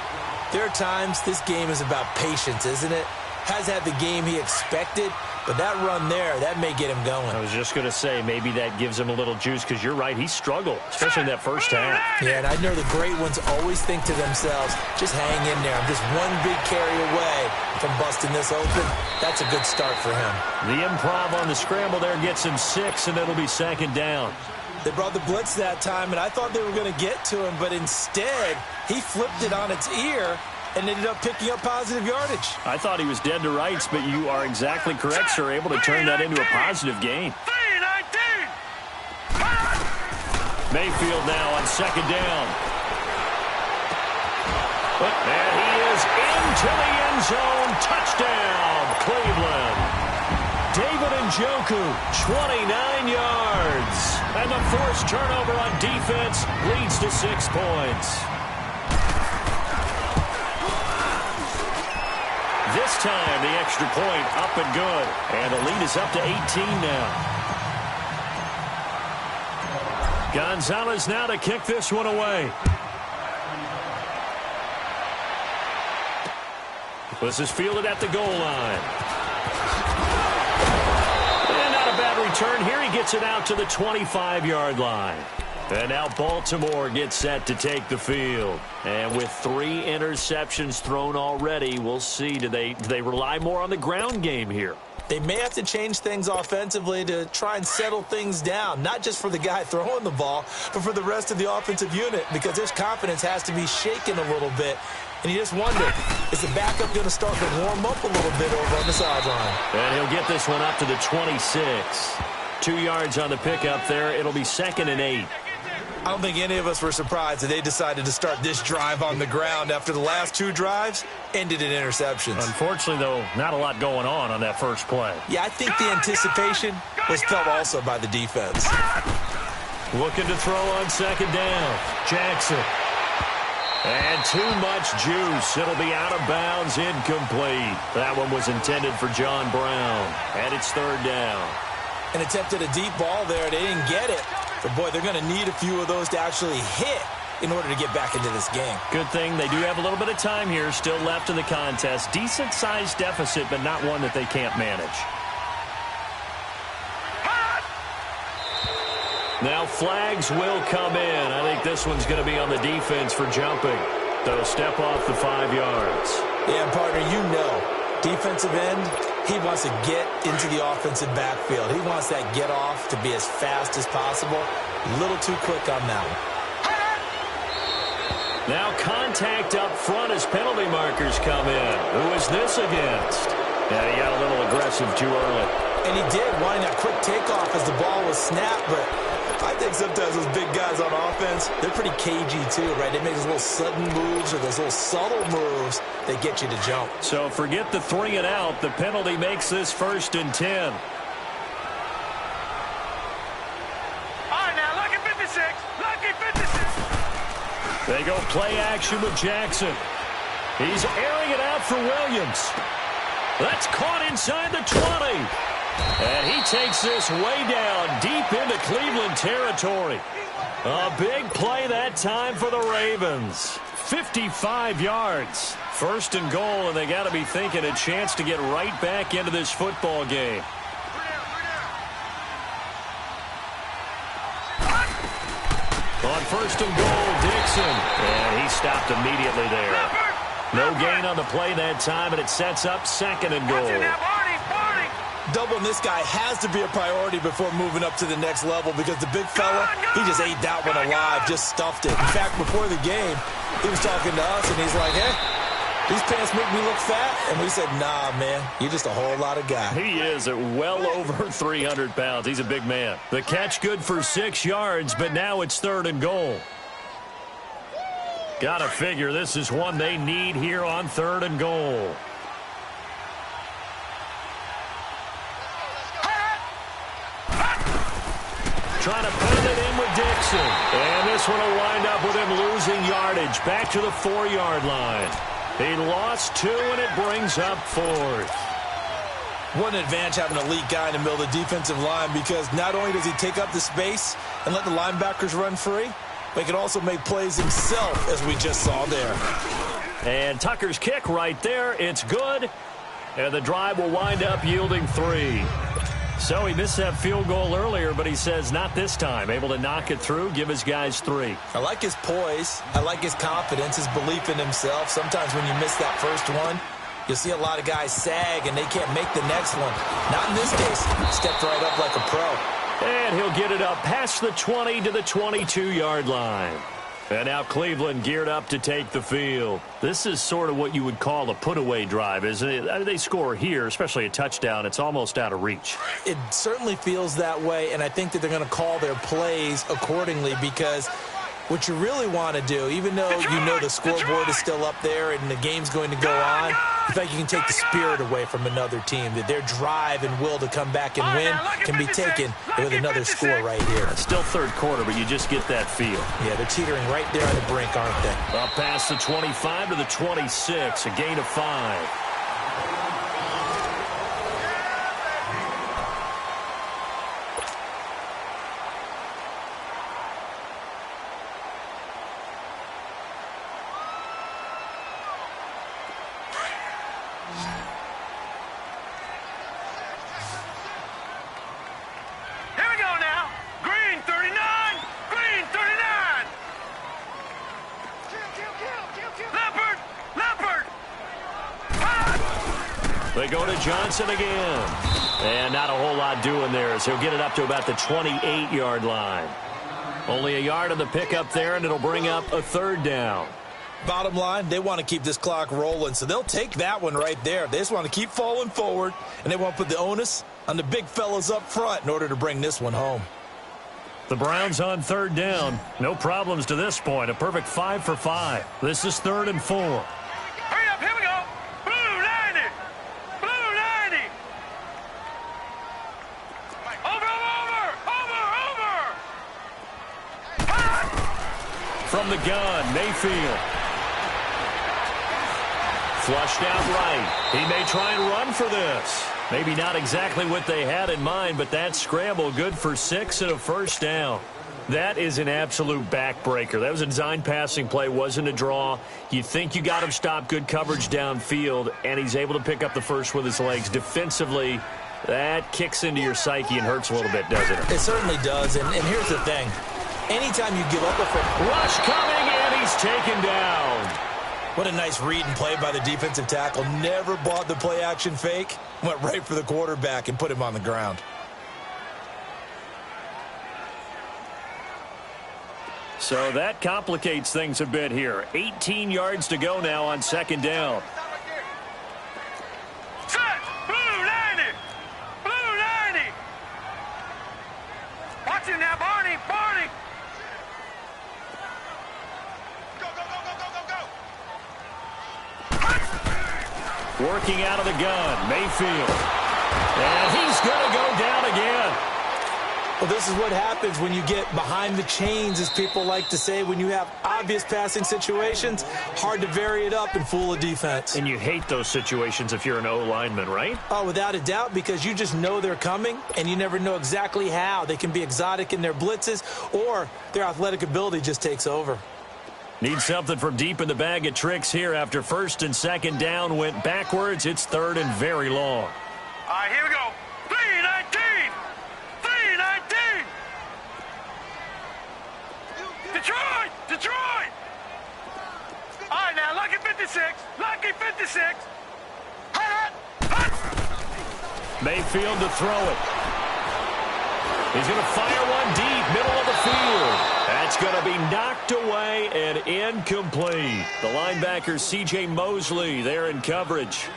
there are times this game is about patience, isn't it? Has had the game he expected, but that run there, that may get him going. I was just going to say, maybe that gives him a little juice, because you're right, he struggled, especially in that first half. Yeah, and I know the great ones always think to themselves, just hang in there. I'm just one big carry away from busting this open. That's a good start for him. The improv on the scramble there gets him 6, and it'll be 2nd down. They brought the blitz that time, and I thought they were going to get to him, but instead, he flipped it on its ear and ended up picking up positive yardage. I thought he was dead to rights, but you are exactly correct, sir. Able to turn that into a positive gain. 3-19. Mayfield now on 2nd down. And he is into the end zone. Touchdown, Cleveland. David Njoku, 29 yards. And the forced turnover on defense leads to 6 points. This time, the extra point up and good. And the lead is up to 18 now. Gonzalez now to kick this one away. This is fielded at the goal line. And not a bad return here. He gets it out to the 25-yard line. And now Baltimore gets set to take the field. And with 3 interceptions thrown already, we'll see. Do they rely more on the ground game here? They may have to change things offensively to try and settle things down, not just for the guy throwing the ball, but for the rest of the offensive unit, because their confidence has to be shaken a little bit. And you just wonder, is the backup going to start to warm up a little bit over on the sideline? And he'll get this one up to the 26. 2 yards on the pickup there. It'll be 2nd and 8. I don't think any of us were surprised that they decided to start this drive on the ground after the last 2 drives ended in interceptions. Unfortunately, though, not a lot going on that first play. Yeah, I think the anticipation was felt also by the defense. Looking to throw on 2nd down. Jackson. And too much juice. It'll be out of bounds, incomplete. That one was intended for John Brown. And it's 3rd down. And attempted a deep ball there. They didn't get it. But, boy, they're going to need a few of those to actually hit in order to get back into this game. Good thing they do have a little bit of time here still left in the contest. Decent-sized deficit, but not one that they can't manage. Now flags will come in. I think this one's going to be on the defense for jumping. They'll step off the 5 yards. Yeah, partner, you know, defensive end, he wants to get into the offensive backfield. He wants that get off to be as fast as possible. A little too quick on that one. Now contact up front as penalty markers come in. Who is this against? Yeah, he got a little aggressive too early. And he did, wanting that quick takeoff as the ball was snapped, but I think sometimes those big guys on offense, they're pretty cagey too, right? They make those little sudden moves or those little subtle moves that get you to jump. So forget the 3 and out. The penalty makes this 1st and 10. All right, now, lucky 56. Lucky 56. They go play action with Jackson. He's airing it out for Williams. That's caught inside the 20. And he takes this way down deep into Cleveland territory. A big play that time for the Ravens. 55 yards. First and goal, and they got to be thinking a chance to get right back into this football game. On first and goal, Dixon. And he stopped immediately there. No gain on the play that time, and it sets up second and goal. Doubling this guy has to be a priority before moving up to the next level because the big fella, he just ate that one alive, just stuffed it. In fact, before the game, he was talking to us, and he's like, hey, these pants make me look fat. And we said, nah, man, you're just a whole lot of guy. He is at well over 300 pounds. He's a big man. The catch good for 6 yards, but now it's third and goal. Got to figure this is one they need here on third and goal. Trying to put it in with Dixon. And this one will wind up with him losing yardage. Back to the 4-yard line. He lost 2, and it brings up fourth. What an advantage having an elite guy in the middle of the defensive line because not only does he take up the space and let the linebackers run free, but he can also make plays himself, as we just saw there. And Tucker's kick right there. It's good. And the drive will wind up yielding 3. So he missed that field goal earlier, but he says not this time. Able to knock it through, give his guys 3. I like his poise. I like his confidence, his belief in himself. Sometimes when you miss that first one, you'll see a lot of guys sag, and they can't make the next one. Not in this case. Stepped right up like a pro. And he'll get it up past the 20 to the 22-yard line. And now Cleveland geared up to take the field. This is sort of what you would call a put-away drive, isn't it? They score here, especially a touchdown. It's almost out of reach. It certainly feels that way, and I think that they're going to call their plays accordingly because what you really want to do, even though you know the scoreboard is still up there and the game's going to go on, you think you can take the spirit away from another team, that their drive and will to come back and win can be taken with another score right here. It's still third quarter, but you just get that feel. Yeah, they're teetering right there on the brink, aren't they? Up past the 25 to the 26, a gain of 5. They go to Johnson again. And not a whole lot doing there as he'll get it up to about the 28-yard line. Only a yard on the pickup there, and it'll bring up a third down. Bottom line, they want to keep this clock rolling, so they'll take that one right there. They just want to keep falling forward, and they want to put the onus on the big fellas up front in order to bring this one home. The Browns on third down. No problems to this point. A perfect 5 for 5. This is 3rd and 4. Hurry up, here we go. Blue 90. Blue 90. Over. From the gun, Mayfield. Flushed out right. He may try and run for this. Maybe not exactly what they had in mind, but that scramble good for 6 and a first down. That is an absolute backbreaker. That was a design passing play, wasn't a draw. You think you got him stopped, good coverage downfield, and he's able to pick up the first with his legs. Defensively, that kicks into your psyche and hurts a little bit, doesn't it? It certainly does, and here's the thing. Anytime you give up a rush coming, and he's taken down. What a nice read and play by the defensive tackle. Never bought the play-action fake. Went right for the quarterback and put him on the ground. So that complicates things a bit here. 18 yards to go now on second down. Set! Blue 90! Blue 90! Watch him now, Barney! Barney! Working out of the gun, Mayfield. And he's going to go down again. Well, this is what happens when you get behind the chains, as people like to say. When you have obvious passing situations, hard to vary it up and fool a defense. And you hate those situations if you're an O-lineman, right? Oh, without a doubt, because you just know they're coming, and you never know exactly how. They can be exotic in their blitzes, or their athletic ability just takes over. Need something from deep in the bag of tricks here after first and second down went backwards. It's third and very long. All right, here we go. 3-19. 3-19. Detroit. Detroit. All right, now, lucky 56. Lucky 56. Mayfield to throw it. He's going to fire one deep, middle of the field. That's going to be knocked away and incomplete. The linebacker, C.J. Mosley, there in coverage.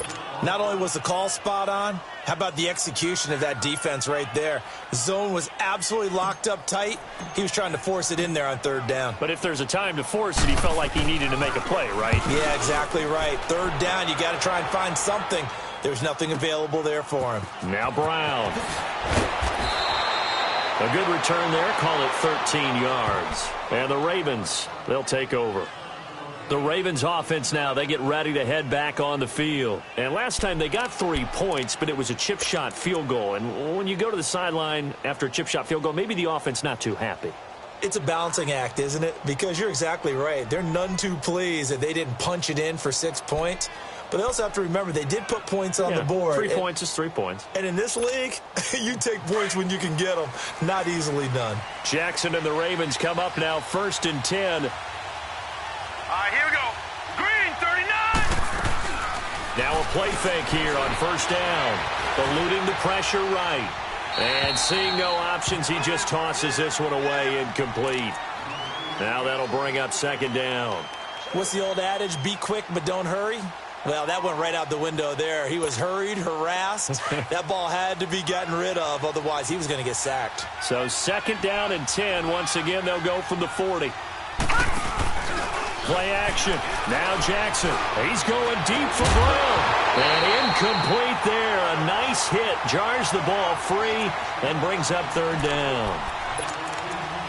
Not only was the call spot on, how about the execution of that defense right there? The zone was absolutely locked up tight. He was trying to force it in there on third down. But if there's a time to force it, he felt like he needed to make a play, right? Yeah, exactly right. Third down, you got to try and find something. There's nothing available there for him. Now Brown. A good return there, call it 13 yards. And the Ravens, they'll take over. The Ravens offense now, they get ready to head back on the field. And last time they got 3 points, but it was a chip shot field goal. And when you go to the sideline after a chip shot field goal, maybe the offense not too happy. It's a balancing act, isn't it? Because you're exactly right. They're none too pleased that they didn't punch it in for 6 points. But they also have to remember they did put points on the board. 3 points is 3 points. And in this league, you take points when you can get them. Not easily done. Jackson and the Ravens come up now, 1st and 10. All right, here we go. Green, 39. Now a play fake here on first down. Eluding the pressure right. And seeing no options, he just tosses this one away, incomplete. Now that'll bring up 2nd down. What's the old adage, be quick but don't hurry? Well, that went right out the window there. He was hurried, harassed. That ball had to be gotten rid of, otherwise he was going to get sacked. So 2nd down and 10. Once again, they'll go from the 40. Play action. Now Jackson. He's going deep for Brown. And incomplete there. A nice hit. Jars the ball free and brings up 3rd down.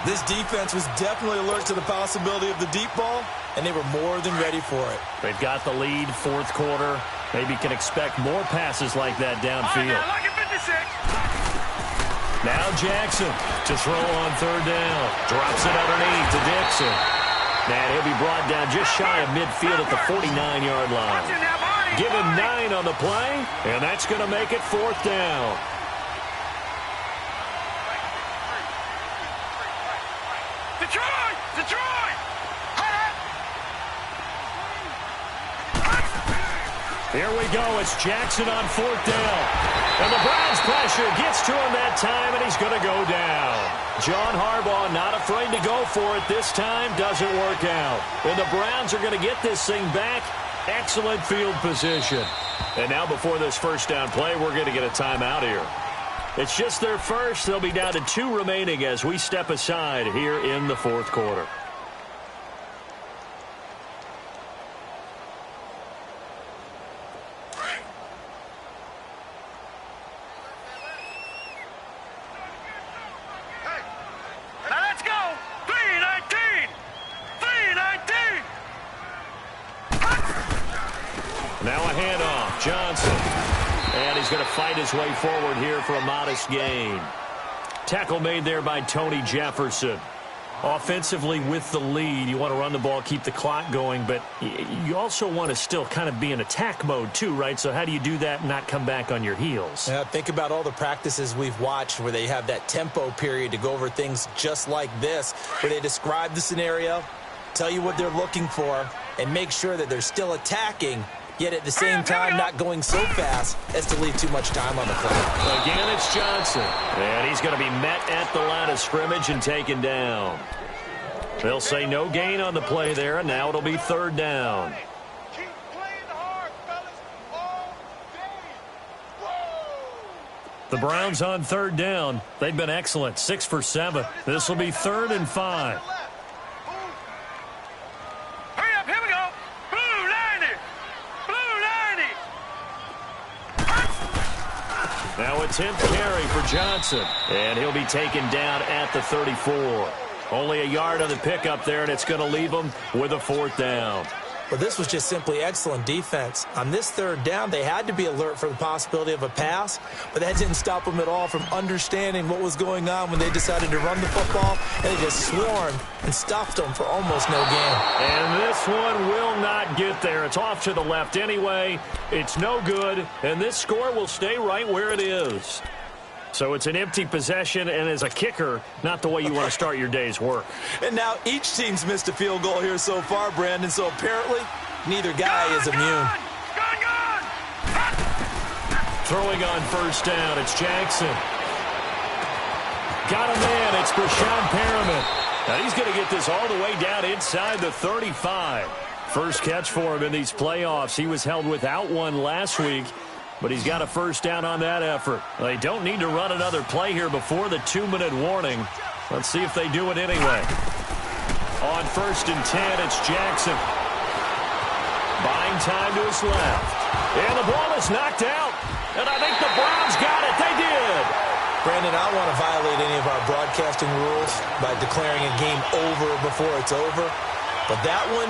This defense was definitely alert to the possibility of the deep ball, and they were more than ready for it. They've got the lead, 4th quarter. Maybe can expect more passes like that downfield. All right, now, lucky 56. Now Jackson to throw on 3rd down. Drops it underneath to Dixon. And he'll be brought down just shy of midfield at the 49-yard line. Give him 9 on the play, and that's going to make it 4th down. Detroit! Detroit! Here we go. It's Jackson on 4th down. And the Browns pressure gets to him that time, and he's going to go down. John Harbaugh not afraid to go for it this time. Doesn't work out. And the Browns are going to get this thing back. Excellent field position. And now before this first down play, we're going to get a timeout here. It's just their first. They'll be down to 2 remaining as we step aside here in the 4th quarter. Now let's go. 3-19. 3-19. Now a handoff. Johnson. And he's going to fight his way forward here for a modest gain. Tackle made there by Tony Jefferson. Offensively with the lead, you want to run the ball, keep the clock going, but you also want to still kind of be in attack mode too, right? So how do you do that and not come back on your heels? Yeah, think about all the practices we've watched where they have that tempo period to go over things just like this, where they describe the scenario, tell you what they're looking for, and make sure that they're still attacking, yet at the same time not going so fast as to leave too much time on the clock. Again, it's Johnson. And he's going to be met at the line of scrimmage and taken down. They'll say no gain on the play there, and now it'll be 3rd down. Keep playing hard, fellas, all day. The Browns on 3rd down. They've been excellent, 6 for 7. This will be 3rd and 5. Hurry up, here we go. Blue 90. Blue 90. Now a 10th carry for Johnson, and he'll be taken down at the 34. Only a yard on the pickup there, and it's going to leave him with a 4th down. Well, this was just simply excellent defense. On this third down, they had to be alert for the possibility of a pass, but that didn't stop them at all from understanding what was going on when they decided to run the football, and they just swarmed and stuffed them for almost no gain. And this one will not get there. It's off to the left anyway. It's no good, and this score will stay right where it is. So it's an empty possession, and as a kicker, not the way you want to start your day's work. And now each team's missed a field goal here so far, Brandon, so apparently neither guy is immune. Throwing on first down, it's Jackson. Got a man, it's Brashon Perriman. Now he's going to get this all the way down inside the 35. First catch for him in these playoffs. He was held without one last week, but he's got a first down on that effort. They don't need to run another play here before the 2-minute warning. Let's see if they do it anyway. On 1st and 10, it's Jackson. Buying time to his left. And the ball is knocked out. And I think the Browns got it. They did. Brandon, I don't want to violate any of our broadcasting rules by declaring a game over before it's over. But that one,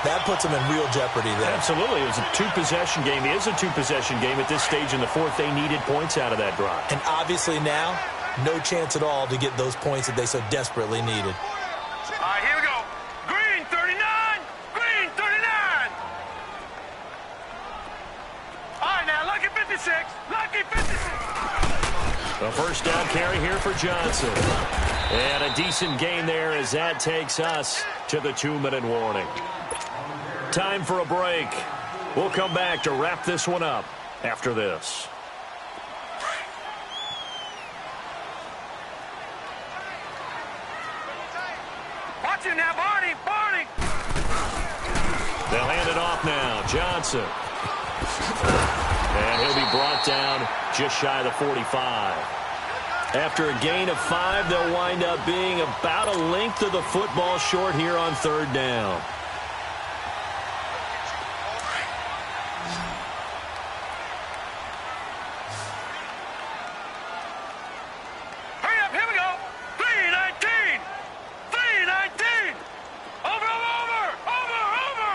that puts them in real jeopardy there. Absolutely. It was a two-possession game. It is a two-possession game at this stage in the fourth. They needed points out of that drive. And obviously now, no chance at all to get those points that they so desperately needed. All right, here we go. Green 39. Green 39. All right, now, lucky 56. Lucky 56. The first down carry here for Johnson. And a decent gain there as that takes us to the 2-minute warning. Time for a break. We'll come back to wrap this one up after this. Watch him now, Barney. Barney. They'll hand it off now. Johnson. And he'll be brought down just shy of the 45. After a gain of 5, they'll wind up being about a length of the football short here on 3rd down. Hurry up, here we go. 319. 319. Over, over, over, over.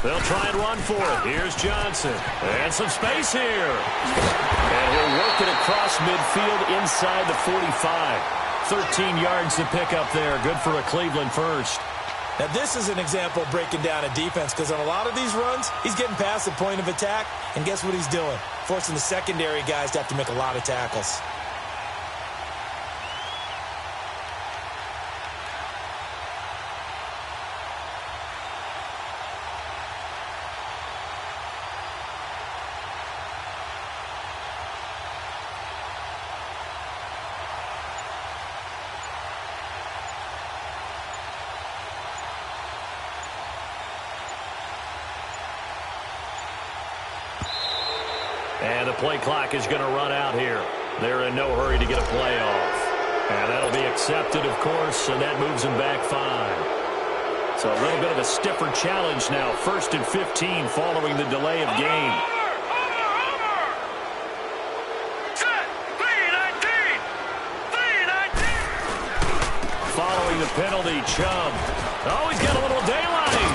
They'll try and run for it. Here's Johnson. And some space here. And he'll work it across midfield inside the 45. 13 yards to pick up there. Good for a Cleveland first. Now, this is an example of breaking down a defense, because on a lot of these runs, he's getting past the point of attack, and guess what he's doing? Forcing the secondary guys to have to make a lot of tackles. And the play clock is going to run out here. They're in no hurry to get a play off. And that'll be accepted, of course, and that moves them back 5. So a little bit of a stiffer challenge now. 1st and 15 following the delay of game. Following the penalty, Chubb. Oh, he's got a little daylight.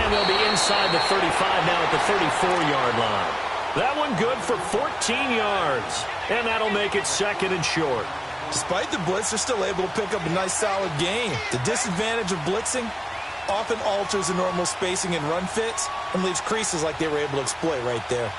And they'll be inside the 35 now at the 34-yard line. That one good for 14 yards. And that'll make it 2nd and short. Despite the blitz, they're still able to pick up a nice, solid gain. The disadvantage of blitzing often alters the normal spacing and run fits and leaves creases like they were able to exploit right there.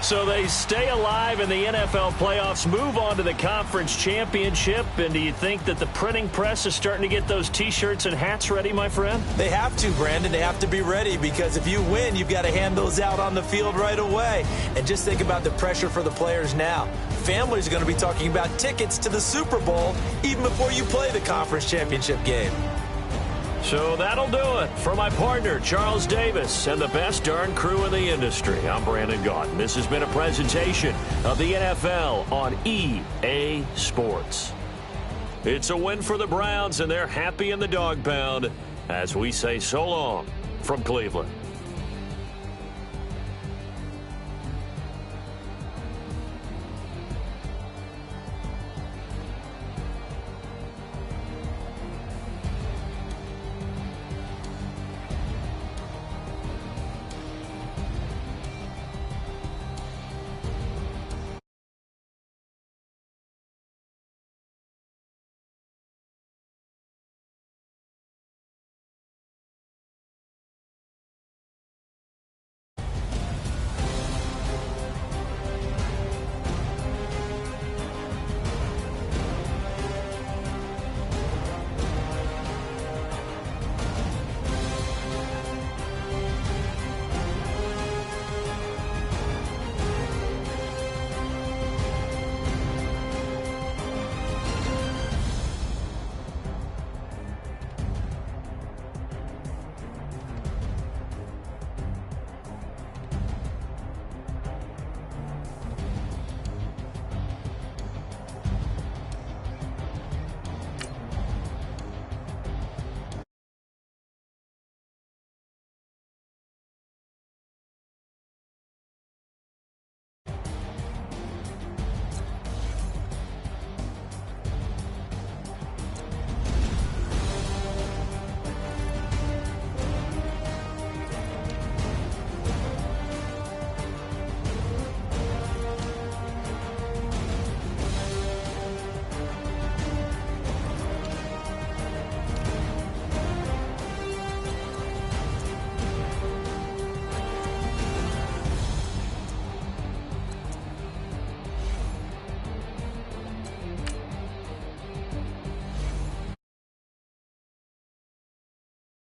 So they stay alive in the NFL playoffs, move on to the conference championship. And do you think that the printing press is starting to get those T-shirts and hats ready, my friend? They have to, Brandon. They have to be ready, because if you win, you've got to hand those out on the field right away. And just think about the pressure for the players now. Families are going to be talking about tickets to the Super Bowl even before you play the conference championship game. So that'll do it. For my partner, Charles Davis, and the best darn crew in the industry, I'm Brandon Gaudin. This has been a presentation of the NFL on EA Sports. It's a win for the Browns, and they're happy in the dog pound as we say so long from Cleveland.